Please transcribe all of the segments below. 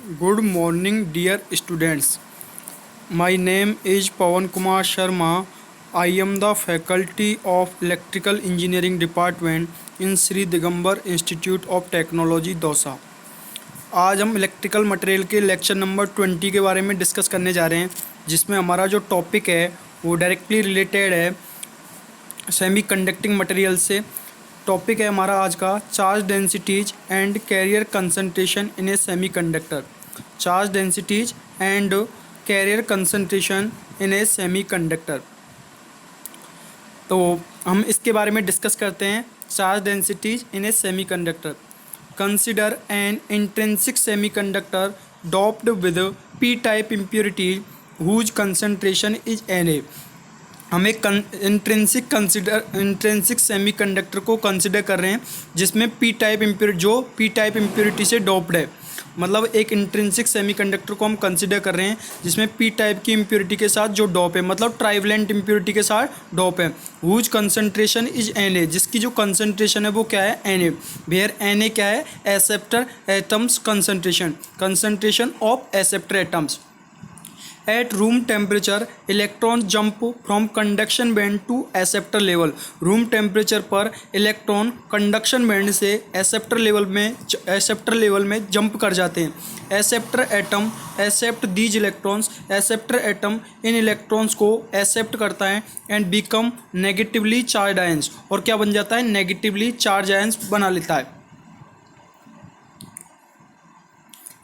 Good morning, dear students. My name is Pawan Kumar Sharma. I am the faculty of Electrical Engineering Department in Sri Digambar Institute of Technology, Dausa. आज हम electrical material के lecture number 20 के बारे में discuss करने जा रहे हैं, जिसमें हमारा जो टॉपिक है वो डायरेक्टली रिलेटेड है सेमी कंडक्टिंग मटेरियल से। टॉपिक है हमारा आज का charge densities and carrier concentration in a semi conductor. Charge densities and carrier concentration in a semi conductor. तो हम इसके बारे में डिस्कस करते हैं। Charge densities in a semi conductor. Consider an intrinsic semi conductor doped with P type impurities whose concentration is N. हम एक intrinsic semi conductor को कंसिडर कर रहे हैं जिसमें पी टाइप इम्प्योरिटी से डोप्ड है। मतलब एक इंट्रिंसिक सेमी कंडक्टर को हम कंसिडर कर रहे हैं जिसमें पी टाइप की इम्प्योरिटी के साथ जो डोप है, मतलब ट्राइवेलेंट इम्प्योरिटी के साथ डोप है। हुज कंसंट्रेशन इज एन, जिसकी जो कंसंट्रेशन है वो क्या है, N A. Where N A क्या है, acceptor atoms concentration of acceptor atoms. At room temperature, electron jump from conduction band to acceptor level. Room temperature पर इलेक्ट्रॉन कंडक्शन बैंड से एक्सेप्टर लेवल में जंप कर जाते हैं। Acceptor atom accept these electrons. Acceptor atom इन electrons को accept करता है and become negatively charge ions, और क्या बन जाता है, नेगेटिवली चार्ज आयंस बना लेता है।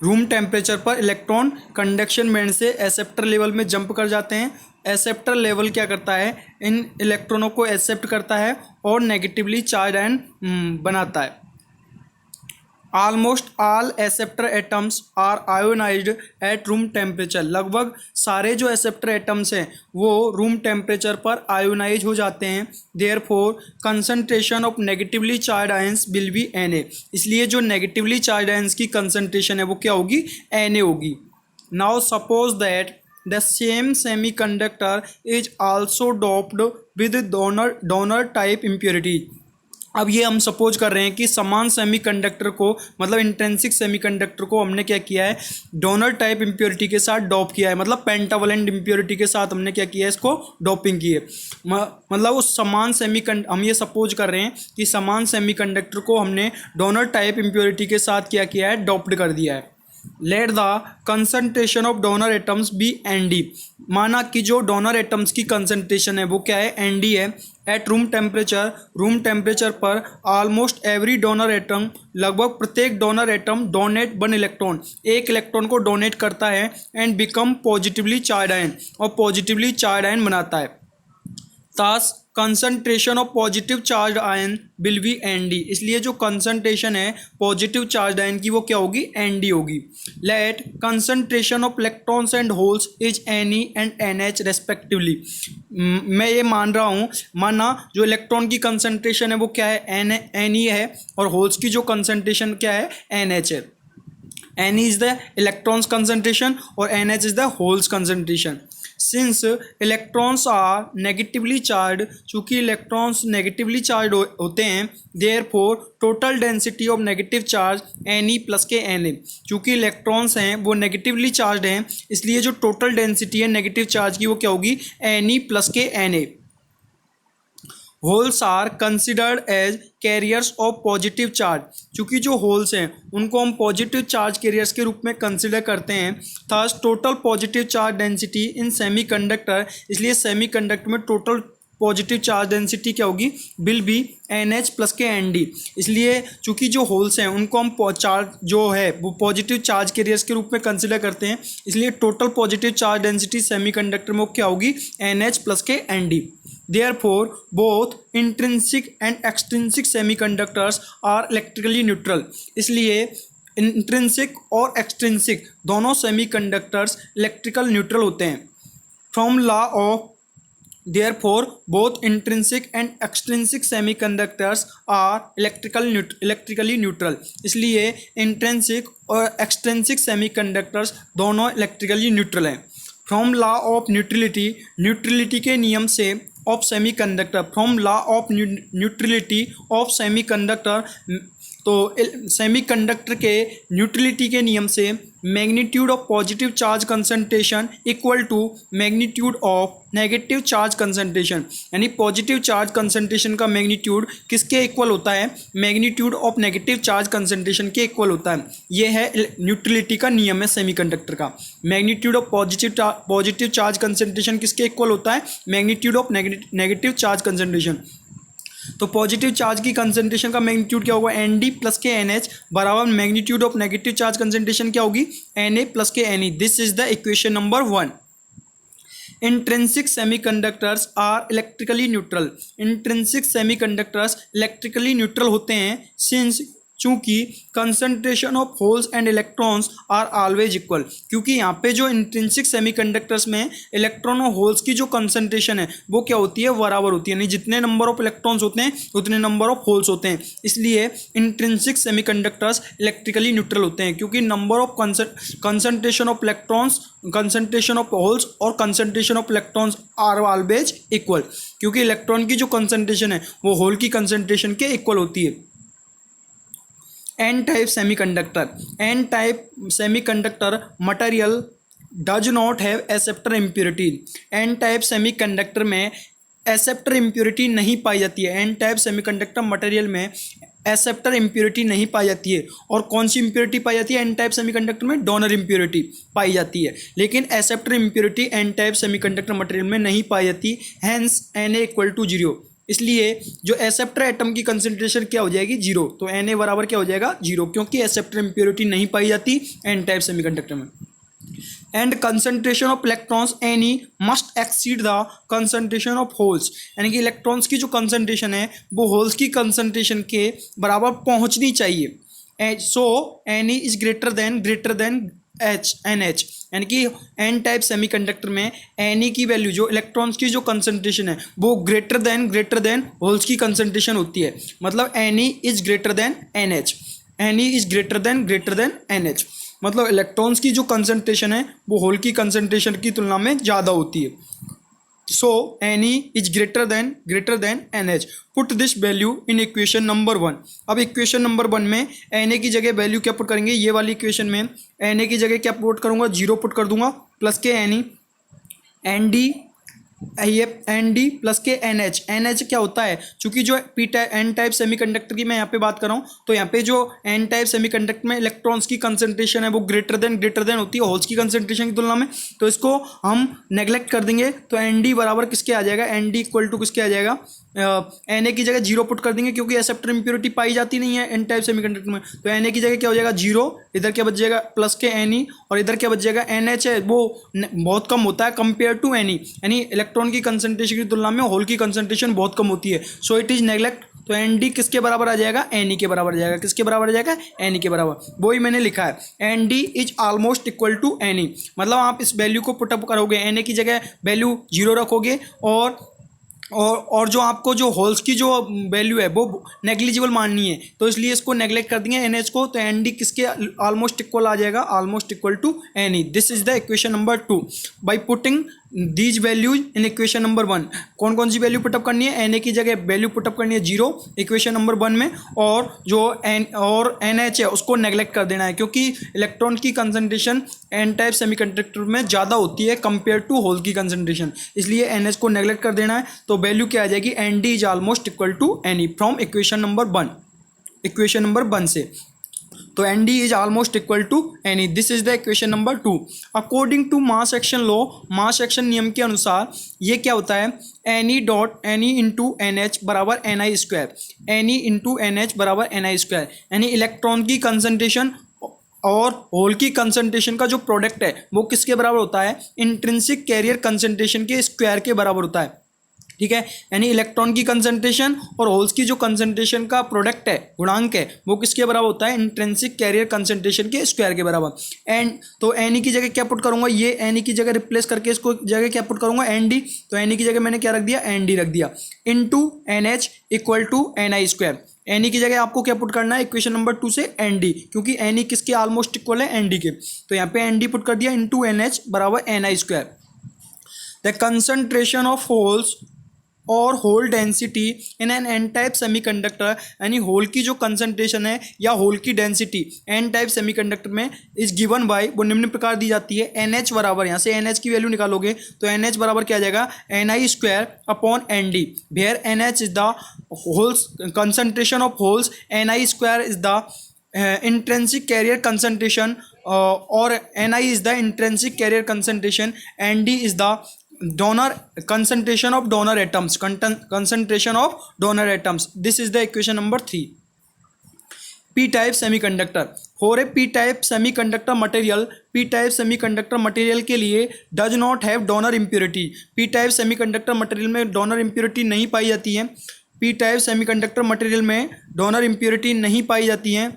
रूम टेम्परेचर पर इलेक्ट्रॉन कंडक्शन बैंड से एक्सेप्टर लेवल में जंप कर जाते हैं। एक्सेप्टर लेवल क्या करता है, इन इलेक्ट्रॉनों को एक्सेप्ट करता है और नेगेटिवली चार्ज आयन बनाता है। Almost all acceptor atoms are ionised at room temperature. लगभग सारे जो एक्सेप्टर एटम्स हैं वो रूम टेम्परेचर पर आयोनाइज हो जाते हैं। Therefore concentration of negatively charge ions will be N A. इसलिए जो नेगेटिवली चार्ज आयंस की कंसंट्रेशन है वो क्या होगी, एन ए होगी। Now suppose that the same semi conductor is also doped with donor type impurity. अब ये हम सपोज कर रहे हैं कि समान सेमीकंडक्टर को, मतलब इंट्रिंसिक सेमीकंडक्टर को हमने क्या किया है, डोनर टाइप इम्प्योरिटी के साथ डॉप किया है। मतलब पेंटावलेंट इम्प्योरिटी के साथ हमने क्या किया है, इसको डोपिंग की है। मतलब उस समान हम ये सपोज कर रहे हैं कि समान सेमीकंडक्टर को हमने डोनर टाइप इम्प्योरिटी के साथ क्या किया है, डोप्ड कर दिया है। Let the concentration of donor atoms be N D. माना कि जो डोनर एटम्स की कंसंट्रेशन है वो क्या है, एन डी है। एट रूम टेम्परेचर पर ऑलमोस्ट एवरी डोनर एटम, लगभग प्रत्येक donor atom donate one electron, एक इलेक्ट्रॉन को डोनेट करता है and become positively charge ion, और पॉजिटिवली चार्ज आयन बनाता है। Thus concentration of positive charge ion will be N D. इसलिए जो कंसंट्रेशन है पॉजिटिव चार्ज आयन की वो क्या होगी, एन डी होगी। Let concentration of electrons and holes is N E and N H respectively. मैं ये मान रहा हूँ, माना जो इलेक्ट्रॉन की कंसंट्रेशन है वो क्या है, एन ई है, और होल्स की जो कंसंट्रेशन क्या है, एन एच है। N is the electrons concentration और N H is the holes concentration. Since electrons are negatively charge, चूँकि इलेक्ट्रॉन्स नेगेटिवली चार्ज होते हैं, therefore total density of negative charge N E plus के N A. चूँकि electrons हैं वो negatively charge हैं, इसलिए जो टोटल डेंसिटी है नेगेटिव चार्ज की वो क्या होगी, एन ई प्लस के N A. Holes are considered as carriers of positive charge. चूँकि जो होल्स हैं उनको हम पॉजिटिव चार्ज कैरियर्स के रूप में कंसिडर करते हैं। Thus total positive charge density in semiconductor, इसलिए सेमी कंडक्टर में टोटल पॉजिटिव चार्ज डेंसिटी क्या होगी, will be N H plus के एन डी। इसलिए चूँकि जो होल्स हैं उनको हम चार्ज जो है वो पॉजिटिव चार्ज कैरियर्स के रूप में कंसिडर करते हैं, इसलिए total positive charge density semi conductor में क्या होगी, एन एच प्लस के N D. Therefore, both intrinsic and extrinsic semiconductors are electrically neutral. इसलिए इंट्रिंसिक और एक्सट्रिंसिक दोनों सेमीकंडक्टर्स इलेक्ट्रिकल न्यूट्रल होते हैं। From law of therefore both intrinsic and extrinsic semiconductors are electrically neutral. इसलिए intrinsic और extrinsic semiconductors दोनों electrically neutral हैं। From law of neutrality के नियम से of semiconductor, from law of neutrality of semiconductor तो सेमीकंडक्टर के न्यूट्रलिटी के नियम से magnitude of positive charge concentration equal to magnitude of negative charge concentration, यानी पॉजिटिव चार्ज कंसंट्रेशन का मैग्नीट्यूड किसके इक्वल होता है, magnitude of negative charge concentration के इक्वल होता है। ये है न्यूट्रलिटी का नियम है सेमीकंडक्टर का। Magnitude of positive charge concentration किसके इक्वल होता है, magnitude of negative charge concentration. तो पॉजिटिव चार्ज की कंसंट्रेशन का मैग्नीट्यूड क्या होगा, एन डी प्लस के एन एच बराबर magnitude of negative charge concentration क्या होगी, एन ए प्लस के N E. This is the equation number 1। Intrinsic semiconductors are electrically neutral. Intrinsic semiconductors electrically neutral होते हैं सिंस, चूंकि concentration of holes and electrons are always equal, क्योंकि यहाँ पे जो इंट्रिंसिक सेमीकंडक्टर्स में इलेक्ट्रॉन और होल्स की जो कंसंट्रेशन है वो क्या होती है, बराबर होती है। नहीं, जितने नंबर ऑफ इलेक्ट्रॉन्स होते हैं उतने नंबर ऑफ होल्स होते हैं, इसलिए इंट्रिंसिक सेमीकंडक्टर्स इलेक्ट्रिकली न्यूट्रल होते हैं, क्योंकि number of concentration of electrons, concentration of holes और concentration of electrons are always equal, क्योंकि इलेक्ट्रॉन की जो कंसंट्रेशन है वो होल की कंसंट्रेशन के इक्वल होती है। N type semiconductor, N type semiconductor material does not have acceptor impurity. N type semiconductor में एक्सेप्टर इम्प्योरिटी नहीं पाई जाती है। एन टाइप सेमीकंडक्टर मटेरियल में एक्सेप्टर इम्प्योरिटी नहीं पाई जाती है। और कौन सी इम्प्योरिटी पाई जाती है एन टाइप सेमीकंडक्टर में, डोनर इम्प्योरिटी पाई जाती है, लेकिन acceptor impurity N type semiconductor material में नहीं पाई जाती। Hence N A equal to 0, इसलिए जो एक्सेप्टर एटम की कंसंट्रेशन क्या हो जाएगी, 0। तो एन ए बराबर क्या हो जाएगा, 0, क्योंकि एक्सेप्टर इम्प्योरिटी नहीं पाई जाती एन टाइप सेमीकंडक्टर में। And concentration of electrons N E must exceed the concentration of holes, यानी कि इलेक्ट्रॉन्स की जो कंसंट्रेशन है वो होल्स की कंसंट्रेशन के बराबर पहुंचनी चाहिए। So N E is greater than N H, यानी कि एन टाइप सेमीकंडक्टर में एन ई की वैल्यू, जो इलेक्ट्रॉन्स की जो कंसंट्रेशन है वो ग्रेटर देन होल्स की कंसंट्रेशन होती है। मतलब N E is greater than N H, N E is greater than N H, मतलब इलेक्ट्रॉन्स की जो कंसंट्रेशन है वो होल की कंसंट्रेशन की तुलना में ज़्यादा होती है। So N E is greater than N H. Put this value in equation number 1। अब इक्वेशन नंबर 1 में एन ए की जगह वैल्यू क्या पुट करेंगे, ये वाली इक्वेशन में एन ए की जगह क्या पुट करूँगा, 0 पुट कर दूंगा, प्लस के एन ई, एन डी, ये एन डी प्लस के एन एच। एन एच क्या होता है, चूंकि जो P type N type semiconductor की मैं यहाँ पे बात कर रहा हूँ, तो यहाँ पे जो एन टाइप सेमीकंडक्टर में इलेक्ट्रॉन्स की कंसंट्रेशन है वो ग्रेटर देन होती है होल्स की कंसंट्रेशन की तुलना में, तो इसको हम नेग्लेक्ट कर देंगे। तो एन डी बराबर किसके आ जाएगा, एन डी इक्वल टू किसके आ जाएगा, एन ए की जगह 0 पुट कर देंगे, क्योंकि एक्सेप्टर इम्प्योरिटी पाई जाती नहीं है एन टाइप सेमीकंडक्टर में। तो एन ए की जगह क्या हो जाएगा, 0, इधर क्या बच जाएगा प्लस के एन ई, और इधर क्या बच जाएगा एन एच है, वो बहुत कम होता है कंपेयर टू एन ई, यानी इलेक्ट्रॉन की कंसंट्रेशन की तुलना में होल की कंसंट्रेशन बहुत कम होती है। So it is neglect. तो एन डी किसके बराबर आ जाएगा, एन ई के बराबर आ जाएगा। किसके बराबर आ जाएगा, एन ई के बराबर। वही मैंने लिखा है, N D is almost equal to N E. मतलब आप इस वैल्यू को पुटअप करोगे, एन ए की जगह वैल्यू 0 रखोगे, और जो आपको जो होल्स की जो वैल्यू है वो नेग्लिजिबल माननी है, तो इसलिए इसको नेग्लेक्ट कर देंगे एन एच को। तो एन डी किसके ऑलमोस्ट इक्वल आ जाएगा, almost equal to N E. This is the equation number 2। By putting these values in equation number 1, कौन कौन सी वैल्यू पुटअप करनी है, एन ए की जगह वैल्यू पुटअप करनी है 0 इक्वेशन नंबर 1 में, और जो एन एच है उसको नेग्लेक्ट कर देना है, क्योंकि इलेक्ट्रॉन की कंसंट्रेशन एन टाइप सेमीकंडक्टर में ज़्यादा होती है कंपेयर टू होल की कंसंट्रेशन, इसलिए एन एच को नेग्लेक्ट कर देना है। तो वैल्यू क्या आ जाएगी, N D is almost equal to N E from equation number 1, equation number 1 से। तो N D is almost equal to N E. This is the equation number 2। According to mass action law, mass action नियम के अनुसार ये क्या होता है, N E dot N E into N H बराबर N I square, N E into N H बराबर N I square, यानी इलेक्ट्रॉन की कंसंट्रेशन और होल की कंसंट्रेशन का जो प्रोडक्ट है वो किसके बराबर होता है, इंट्रिंसिक कैरियर कंसंट्रेशन के स्क्वायर के बराबर होता है। ठीक है, यानी इलेक्ट्रॉन की कंसंट्रेशन और होल्स की जो कंसंट्रेशन का प्रोडक्ट है, गुणांक है, वो किसके बराबर होता है, इंट्रिंसिक कैरियर कंसंट्रेशन के स्क्वायर के बराबर। एंड तो एन ई की जगह क्या पुट करूंगा, ये एन ई की जगह रिप्लेस करके इसको जगह क्या पुट करूंगा, एन डी। तो एन ई की जगह मैंने क्या रख दिया, एन डी रख दिया, into N H equal to N I square. N E की जगह आपको क्या पुट करना है, इक्वेशन नंबर 2 से एन डी, क्योंकि एन ई किसके ऑलमोस्ट इक्वल है, एन डी के। तो यहाँ पे एन डी पुट कर दिया इंटू एन एच बराबर N I square. The concentration of holes और hole density in N N type semiconductor, यानी होल की जो कंसंट्रेशन है या होल की डेंसिटी एन टाइप सेमीकंडक्टर में इज गिवन बाय, वो निम्न प्रकार दी जाती है। एन एच बराबर, यहाँ से एन एच की वैल्यू निकालोगे तो एन एच बराबर क्या आ जाएगा, N I square upon N D, where N H is the holes concentration of holes, N I square is the intrinsic carrier concentration, or Ni is the intrinsic carrier concentration, Nd is the donor concentration of donor atoms, concentration of donor atoms. This is the equation number 3. P type semiconductor, for a P type semiconductor material, P type semiconductor material के लिए does not have donor impurity, P type semiconductor material में donor impurity नहीं पाई जाती है, P type semiconductor material में donor impurity नहीं पाई जाती है।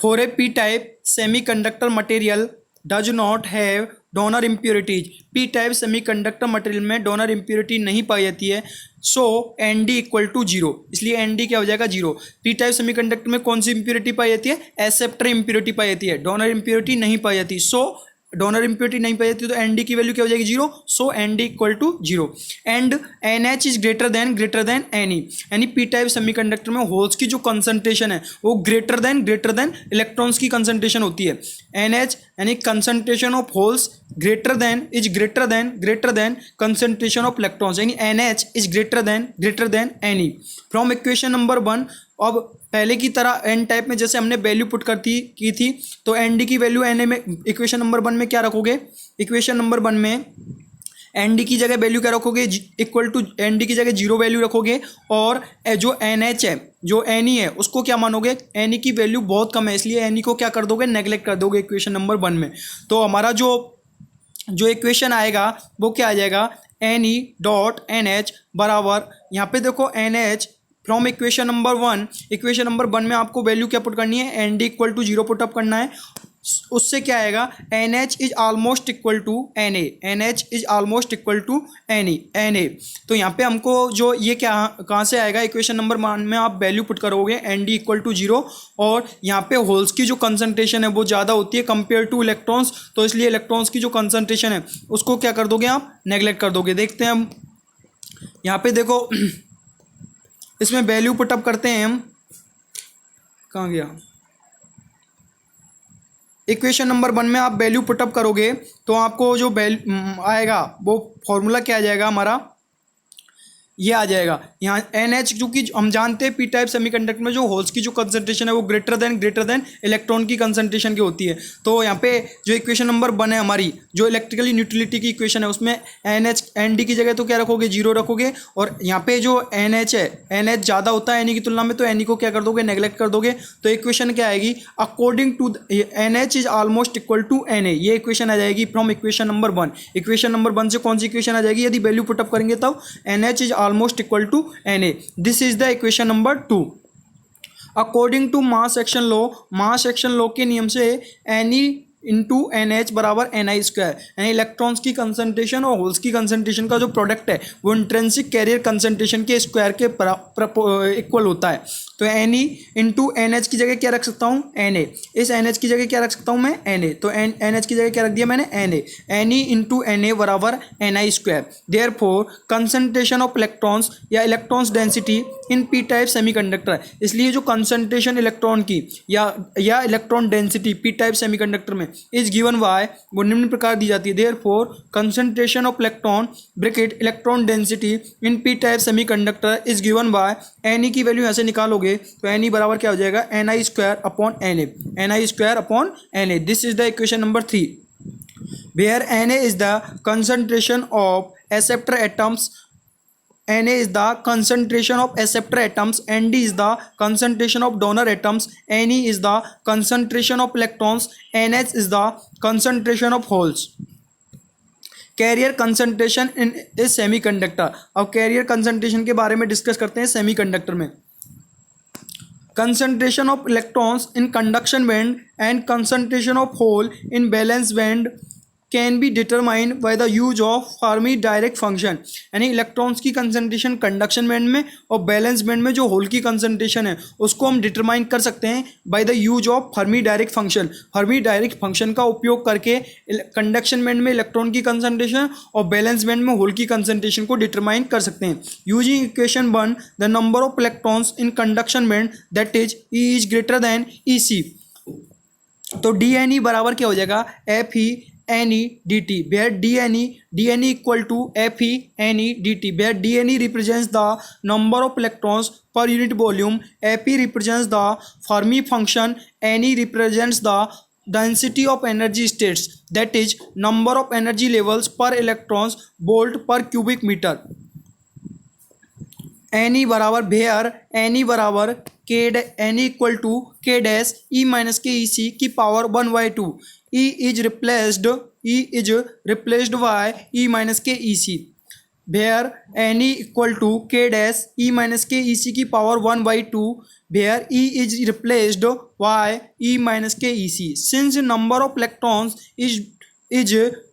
For a p-type semiconductor material does not have donor impurities, p-type semiconductor material में donor impurity नहीं पाई जाती है, so Nd इक्वल टू 0, इसलिए Nd क्या हो जाएगा 0। p-type semiconductor में कौन सी impurity पाई जाती है, एक्सेप्टर impurity पाई जाती है, donor impurity नहीं पाई जाती, so डोनर इम्प्योरिटी नहीं पाई जाती तो एन डी की वैल्यू क्या हो जाएगी 0, so N D equal to 0 and N H is greater than N E, यानी पी टाइप सेमीकंडक्टर में होल्स की जो कंसंट्रेशन है वो ग्रेटर देन इलेक्ट्रॉन्स की कंसंट्रेशन होती है। एन एच यानी concentration of holes greater than concentration of electrons, यानी N H is greater than N E. From equation number 1, अब पहले की तरह एन टाइप में जैसे हमने वैल्यू पुट की थी तो एन डी की वैल्यू एन ए में इक्वेशन नंबर 1 में क्या रखोगे, इक्वेशन नंबर 1 में एन डी की जगह वैल्यू क्या रखोगे, इक्वल टू एन डी की जगह 0 वैल्यू रखोगे, और जो एन एच है जो एन ई है उसको क्या मानोगे, एन ई की वैल्यू बहुत कम है इसलिए एन ई को क्या कर दोगे, नेगलेक्ट कर दोगे इक्वेशन नंबर 1 में। तो हमारा जो इक्वेशन आएगा वो क्या आ जाएगा, N E dot N H बराबर, यहाँ पे देखो एन एच फ्रॉम इक्वेशन नंबर 1 में आपको वैल्यू क्या पुट करनी है, N D equal to 0 put up करना है, उससे क्या आएगा, N H is almost equal to N A, तो यहाँ पे हमको जो ये क्या कहाँ से आएगा, इक्वेशन नंबर 1 में आप वैल्यू पुट करोगे एन डी इक्वल टू 0, और यहाँ पे होल्स की जो कंसंट्रेशन है वो ज़्यादा होती है कंपेयर टू इलेक्ट्रॉन्स, तो इसलिए इलेक्ट्रॉन्स की जो कंसंट्रेशन है उसको क्या कर दोगे आप, नेगलेक्ट कर दोगे। देखते हैं हम यहाँ पे देखो इसमें वैल्यू पुटअप करते हैं हम, कहाँ गया, इक्वेशन नंबर 1 में आप वैल्यू पुटअप करोगे तो आपको जो आएगा वो फॉर्मूला क्या आ जाएगा हमारा, ये आ जाएगा यहाँ एन एच, क्योंकि हम जानते हैं पी टाइप सेमीकंडक्टर में जो होल्स की जो कंसंट्रेशन है वो ग्रेटर देन इलेक्ट्रॉन की कंसंट्रेशन की होती है। तो यहाँ पे जो इक्वेशन नंबर 1 है हमारी, जो इलेक्ट्रिकली न्यूट्रलिटी की इक्वेशन है उसमें एन एच एन डी की जगह तो क्या रखोगे, 0 रखोगे, और यहाँ पे जो एन एच है, एन एच ज़्यादा होता है एन ई की तुलना में, तो एन ई को क्या कर दोगे, नेगलेक्ट कर दोगे। तो इक्वेशन क्या आएगी, according to N H is almost equal to N A, ये इक्वेशन आ जाएगी from equation number 1। Equation number 1 से कौन सी इक्वेशन आ जाएगी, यदि वैल्यू पुटअप करेंगे तब N H is almost equal to Na. This is the equation number 2. According to mass action law के नियम से Ne इंटू एन एच बराबर एन आई स्क्वायर, यानी इलेक्ट्रॉन्स की कंसंट्रेशन और होल्स की कंसंट्रेशन का जो प्रोडक्ट है वो इंट्रिंसिक कैरियर कंसंट्रेशन के स्क्वायर के इक्वल होता है। तो N E into N H की जगह क्या रख सकता हूँ, एन ए, इस एन एच की जगह क्या रख सकता हूँ मैं, एन ए, तो एन एच की जगह क्या रख दिया मैंने, N A, N E into N A बराबर N I square. Therefore concentration of electrons या electrons density in P type semiconductor, इसलिए जो कंसंट्रेशन इलेक्ट्रॉन की या electron density P type semiconductor में इज गिवन बाय, वो निम्न प्रकार दी जाती है। Therefore concentration of electron bracket electron density in P type semiconductor is given by, N E की वैल्यू यहाँ से निकालोगे तो एन ई बराबर क्या हो जाएगा, N I square upon N A, N I square upon N A. This is the equation number 3 where N A is the concentration of acceptor atoms, Na is the concentration of acceptor atoms, Nd is the concentration of donor atoms, Ne is the concentration of electrons, NH is the concentration of holes. Carrier concentration in a semiconductor, अब carrier concentration के बारे में discuss करते हैं semiconductor में। Concentration of electrons in conduction band and concentration of hole in balance band can be determined by the use of Fermi direct function, यानी electrons की concentration conduction band में और बैलेंस बैंड में जो whole की concentration है उसको हम डिटरमाइन कर सकते हैं by the use of Fermi direct function. Fermi direct function का उपयोग करके कंडक्शन बैंड में इलेक्ट्रॉन की कंसंट्रेशन और बैलेंस बैंड में होल की कंसंट्रेशन को डिटरमाइन कर सकते हैं। Using equation 1 the number of electrons in conduction band that is E is greater than E C. तो डी एन ई बराबर क्या हो जाएगा, F E N E D T, where D N E equal to F E N E D T, where D N E represents the number of electrons per unit volume, F E represents the Fermi function, N E represents the density of energy states that is number of energy levels per electrons volt per cubic meter। N E बराबर where N E बराबर K N E equal to K dash E minus K E C की power 1/2, E is replaced by E minus K E C, where N E equal to K dash E minus K E C की power 1/2, where E is replaced by E minus k E c, since number of electrons is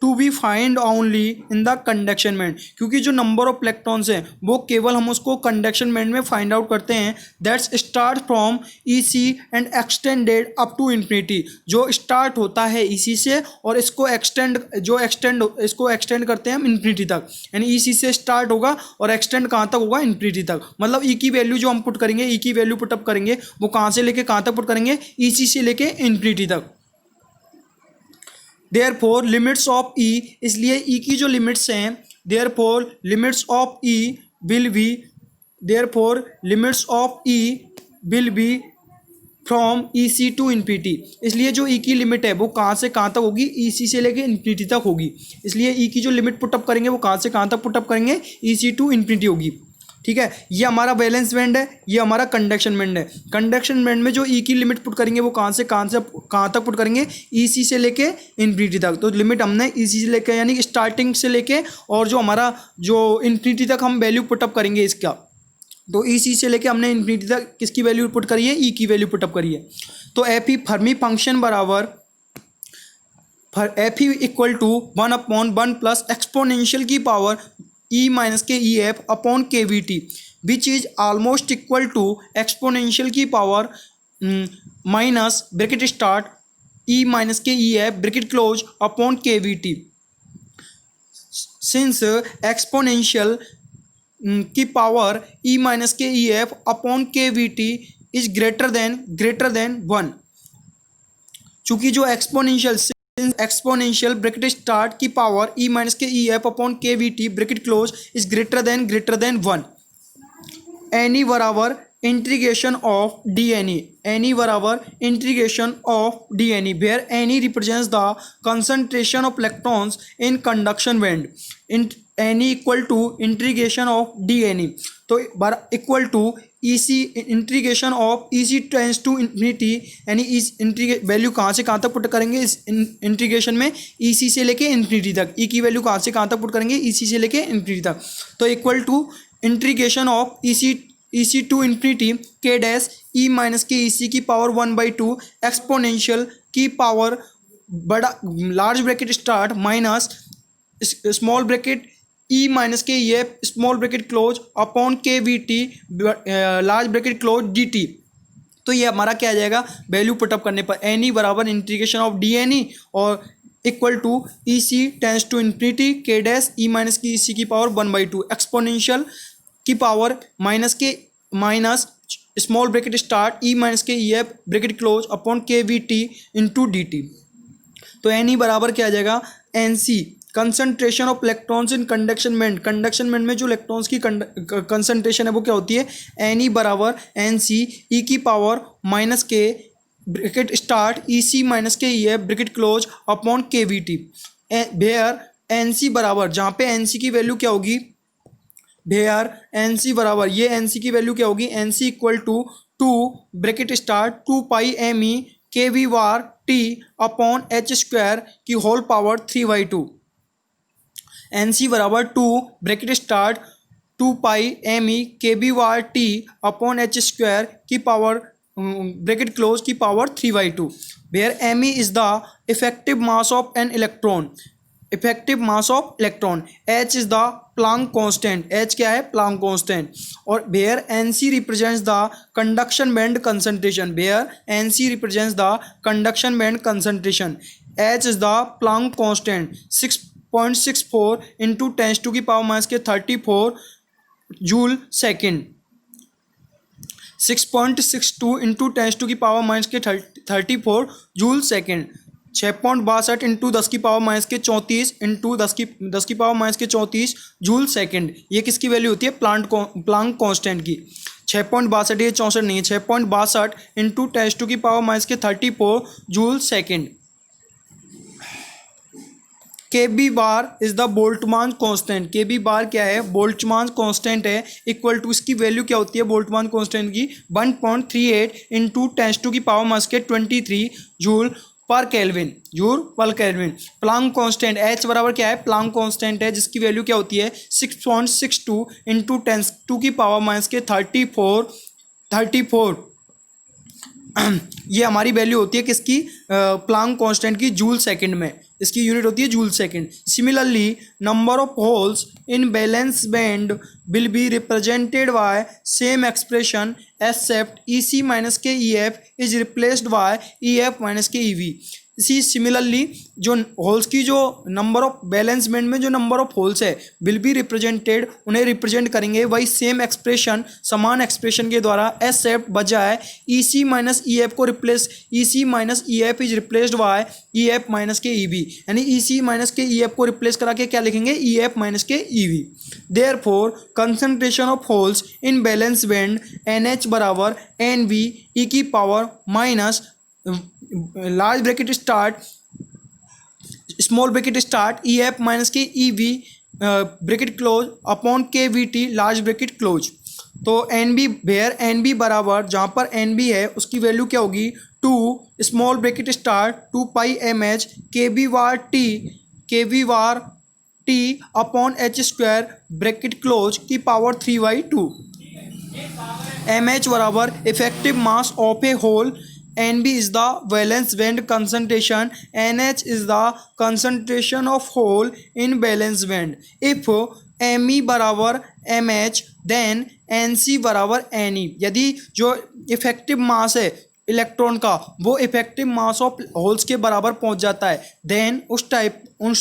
to be find only in the conduction band, क्योंकि जो number of electrons हैं वो केवल हम उसको conduction band में find out करते हैं। That's start from E C and extended up to infinity, जो स्टार्ट होता है ई सी से और इसको एक्सटेंड करते हैं हम इन्फिनिटी तक, यानी ई सी से स्टार्ट होगा और एक्सटेंड कहाँ तक होगा, इन्फिनिटी तक। मतलब ई की वैल्यू जो हम पुट करेंगे, ई की वैल्यू पुटअप करेंगे वो कहाँ से लेके कहाँ तक पुट करेंगे, ई सी से लेके इन्फिनिटी तक। Therefore लिमिट्स ऑफ ई, इसलिए ई की जो लिमिट्स हैं, therefore limits of E will be from E C to infinity, इसलिए जो ई की लिमिट है वो कहाँ से कहाँ तक होगी, ई सी से लेके इन्फिनिटी तक होगी। इसलिए ई की जो लिमिट पुटअप करेंगे वो कहाँ से कहाँ तक पुटअप करेंगे, ई सी टू इन्फिनिटी होगी। ठीक है, ये हमारा बैलेंस बैंड है, ये हमारा कंडक्शन बैंड है। कंडक्शन बैंड में जो ई की लिमिट पुट करेंगे वो कहाँ तक पुट करेंगे, ई सी से लेके इन्फिनिटी तक। तो लिमिट हमने ई सी से लेके यानी स्टार्टिंग से लेके और जो हमारा जो इन्फिनिटी तक हम वैल्यू पुटअप करेंगे इसका, तो ई सी से लेके हमने इन्फिनिटी तक किसकी वैल्यू पुट करी है, ई की वैल्यू पुटअप करी है। तो एफ ई फर्मी फंक्शन बराबर F E equal to 1/1 plus exponential की power E minus K E F upon K V T, which is almost equal to exponential की power minus bracket start E minus K E F bracket close upon K V T. Since exponential की power E minus K E F upon K V T is greater than 1, चूँकि जो exponential bracket start की power E minus K E F upon K V T bracket close is greater than 1। N E बराबर integration of D N E, N E बराबर integration of D N E, where N E represents the concentration of electrons in conduction band, N E equal to integration of D N E, तो equal to E C integration of E C tends to infinity, यानी इस value कहाँ से कहाँ तक put करेंगे इस integration में, ई सी से लेके इन्फिनिटी तक। ई की वैल्यू कहाँ से कहाँ तक पुट करेंगे, ई सी से लेके इन्फिनिटी तक। तो equal to integration of E C to infinity K dash E minus K E C की पावर 1/2 एक्सपोनेंशियल की पावर बड़ा large bracket start minus small bracket E minus K E F small bracket close upon K V T large bracket close D T. तो ये हमारा क्या आ जाएगा, value put up करने पर एन ई बराबर integration of D N E और equal to E C tends to infinity K dash E minus की ई सी की पावर 1/2 एक्सपोनेंशियल की power minus small bracket start E minus K E F bracket close upon K V T into D T. तो N E बराबर क्या आ जाएगा, N C concentration of electrons in conduction band, conduction band में जो electrons की concentration है वो क्या होती है, एन ई बराबर एन सी ई की power minus K bracket start E C minus K E F bracket close upon K V T, where N C बराबर, जहाँ पे एन सी की वैल्यू क्या होगी, वेयर एन सी बराबर ये एन सी की वैल्यू क्या होगी, N C equal to 2 bracket start 2 pi M E K V bar T upon H square की होल पावर 3/2, एन सी बराबर 2 bracket start 2 pi M E K B bar T upon H square की power bracket close की power 3/2, where M E is the effective mass of an electron, effective mass of electron, h is the Planck constant, h क्या है, Planck constant. और where Nc represents the conduction band concentration, where Nc represents the conduction band concentration, h is the Planck constant 6.64 into 10⁻⁻34 joule second, 6.62 into 10⁻⁻34 joule second, 6.62 into 10⁻⁻34 into 10⁻⁻34 joule second. ये किसकी value होती है, Planck constant की। 6.62, ये 64 नहीं है, 6.62 into 10⁻⁻34 joule सेकेंड। K B bar is the Boltzmann constant, K B bar क्या है, बोल्ट्जमान कांस्टेंट है, इक्वल टू, इसकी वैल्यू क्या होती है बोल्ट्जमान कांस्टेंट की, 1.38 into 10⁻⁻23 joule per kelvin, joule per kelvin. Planck constant H बराबर क्या है, प्लांक कांस्टेंट है जिसकी वैल्यू क्या होती है 6.62 इंटू 10⁻⁻34 ये हमारी वैल्यू होती है किसकी, प्लांक कांस्टेंट की, जूल सेकंड में, इसकी यूनिट होती है joule second. Similarly number of holes in balance band will be represented by same expression except EC minus के EF is replaced by EF minus के EV। इसी सिमिलरली जो holes की जो नंबर ऑफ बैलेंस बैंड में जो number of holes है will be represented, उन्हें रिप्रेजेंट करेंगे वही सेम एक्सप्रेशन, समान एक्सप्रेशन के द्वारा, एक्सेप्ट बजाय EC माइनस EF को replace, EC minus EF is replaced by EF minus के EV, यानी EC माइनस के EF को रिप्लेस करा के क्या लिखेंगे, EF माइनस के EV। Therefore concentration of holes in balance band NH बराबर NV e की power minus large bracket start small bracket start EF minus के EV bracket close upon KVT large bracket close. तो NB where NB बराबर, जहाँ पर NB है उसकी value क्या होगी, 2 small bracket start 2 pi MH KB वार T upon H square bracket close की पावर 3/2। MH बराबर effective mass of a hole, NB is the valence band concentration, NH is the concentration of hole in valence band. If ME बराबर MH then NC बराबर NE, यदि जो effective मास है electron का वो effective mass of holes के बराबर पहुंच जाता है, देन उस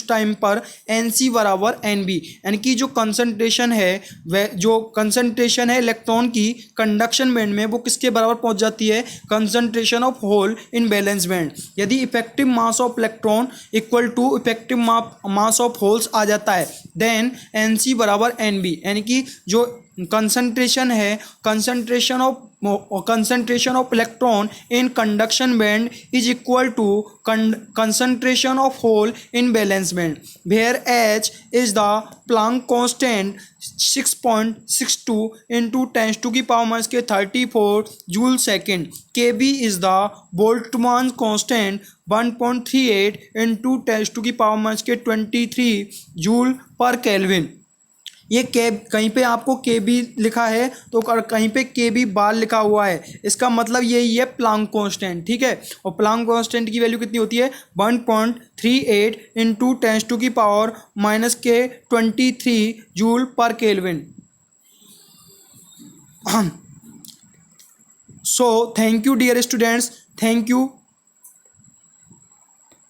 टाइम पर NC बराबर NB, यानी कि जो कंसंट्रेशन है वह जो कंसंट्रेशन है इलेक्ट्रॉन की कंडक्शन बैंड में वो किसके बराबर पहुंच जाती है, concentration of hole in balance band. यदि effective mass of electron equal to effective mass of holes आ जाता है, देन NC बराबर NB, यानी कि जो कंसंट्रेशन है, concentration of electron in conduction band is equal to concentration of hole in balance band, where H is the Planck constant 6.62 into 10⁻⁻34 joule second, KB is the Boltzmann constant 1.38 into 10⁻⁻23 joule per kelvin. ये कहीं पे आपको KB लिखा है तो कहीं पे KB बार लिखा हुआ है, इसका मतलब यही है प्लांक कांस्टेंट, ठीक है। और प्लांक कांस्टेंट की वैल्यू कितनी होती है, 1.38 into 10⁻⁻23 joule per kelvin. So thank you dear students, thank you.